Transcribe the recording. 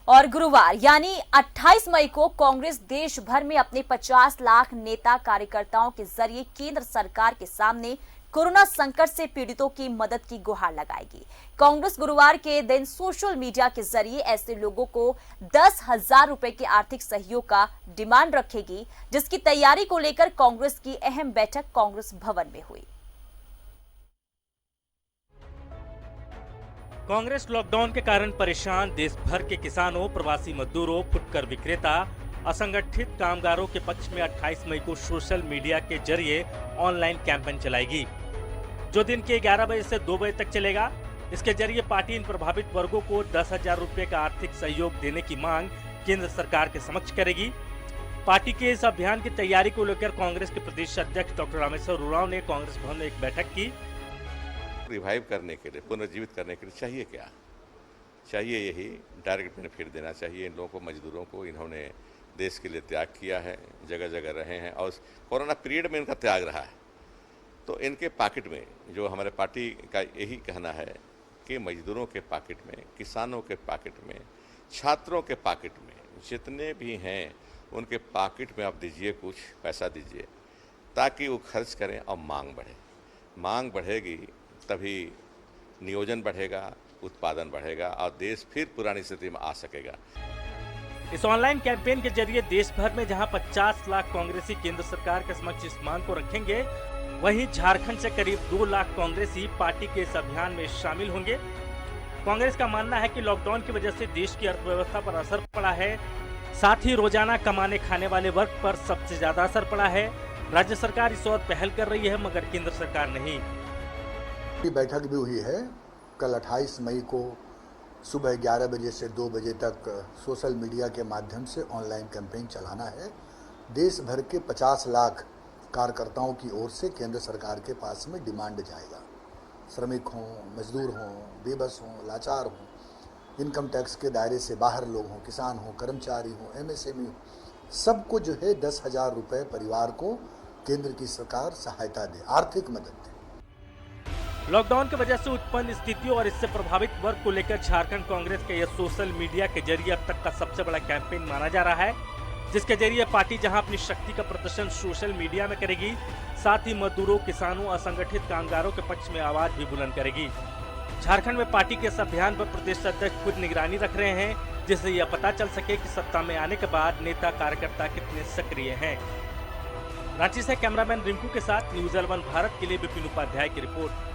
और गुरुवार यानी 28 मई को कांग्रेस देश भर में अपने 50 लाख नेता कार्यकर्ताओं के जरिए केंद्र सरकार के सामने कोरोना संकट से पीड़ितों की मदद की गुहार लगाएगी। कांग्रेस गुरुवार के दिन सोशल मीडिया के जरिए ऐसे लोगों को 10,000 रुपए के आर्थिक सहयोग का डिमांड रखेगी, जिसकी तैयारी को लेकर कांग्रेस की अहम बैठक कांग्रेस भवन में हुई। कांग्रेस लॉकडाउन के कारण परेशान देश भर के किसानों, प्रवासी मजदूरों, फुटकर विक्रेता, असंगठित कामगारों के पक्ष में 28 मई को सोशल मीडिया के जरिए ऑनलाइन कैंपेन चलाएगी, जो दिन के 11 बजे से 2 बजे तक चलेगा। इसके जरिए पार्टी इन प्रभावित वर्गों को 10,000 रुपए का आर्थिक सहयोग देने की मांग केंद्र सरकार के समक्ष करेगी। पार्टी के इस अभियान की तैयारी को लेकर कांग्रेस के प्रदेश अध्यक्ष डॉक्टर रामेश्वर उरांव ने कांग्रेस भवन में एक बैठक की। रिवाइव करने के लिए, पुनर्जीवित करने के लिए चाहिए क्या? चाहिए यही डायरेक्ट बेनिफिट देना चाहिए इन लोगों को, मजदूरों को। इन्होंने देश के लिए त्याग किया है, जगह जगह रहे हैं और कोरोना पीरियड में इनका त्याग रहा है। तो इनके पॉकेट में, जो हमारे पार्टी का यही कहना है कि मजदूरों के पॉकेट में, किसानों के पॉकेट में, छात्रों के पॉकेट में, जितने भी हैं उनके पॉकेट में आप दीजिए, कुछ पैसा दीजिए, ताकि वो खर्च करें और मांग बढ़े। मांग बढ़ेगी तभी नियोजन बढ़ेगा, उत्पादन बढ़ेगा और देश फिर पुरानी स्थिति में आ सकेगा। इस ऑनलाइन कैंपेन के जरिए देश भर में जहां 50 लाख कांग्रेसी केंद्र सरकार के समक्ष इस मांग को रखेंगे, वहीं झारखंड से करीब 2 लाख कांग्रेसी पार्टी के इस अभियान में शामिल होंगे। कांग्रेस का मानना है कि लॉकडाउन की वजह से देश की अर्थव्यवस्था पर असर पड़ा है, साथ ही रोजाना कमाने खाने वाले वर्ग पर सबसे ज्यादा असर पड़ा है। राज्य सरकार इस ओर पहल कर रही है, मगर केंद्र सरकार नहीं। बैठक भी हुई है। कल 28 मई को सुबह 11 बजे से 2 बजे तक सोशल मीडिया के माध्यम से ऑनलाइन कैंपेन चलाना है। देश भर के 50 लाख कार्यकर्ताओं की ओर से केंद्र सरकार के पास में डिमांड जाएगा। श्रमिक हों, मजदूर हों, बेबस हों, लाचार हों, इनकम टैक्स के दायरे से बाहर लोग हों, किसान हों, कर्मचारी हों, MSME हो, सबको जो है 10,000 रुपये परिवार को केंद्र की सरकार सहायता दे, आर्थिक मदद दे। लॉकडाउन की वजह से उत्पन्न स्थितियों और इससे प्रभावित वर्ग को लेकर झारखंड कांग्रेस के यह सोशल मीडिया के जरिए अब तक का सबसे बड़ा कैंपेन माना जा रहा है, जिसके जरिए पार्टी जहां अपनी शक्ति का प्रदर्शन सोशल मीडिया में करेगी, साथ ही मजदूरों, किसानों, असंगठित कामगारों के पक्ष में आवाज भी बुलंद करेगी। झारखंड में पार्टी के इस अभियान पर प्रदेश अध्यक्ष खुद निगरानी रख रहे हैं, जिससे यह पता चल सके कि सत्ता में आने के बाद नेता कार्यकर्ता कितने सक्रिय हैं। रांची से कैमरामैन रिंकू के साथ न्यूज़ 11 भारत के लिए विपिन उपाध्याय की रिपोर्ट।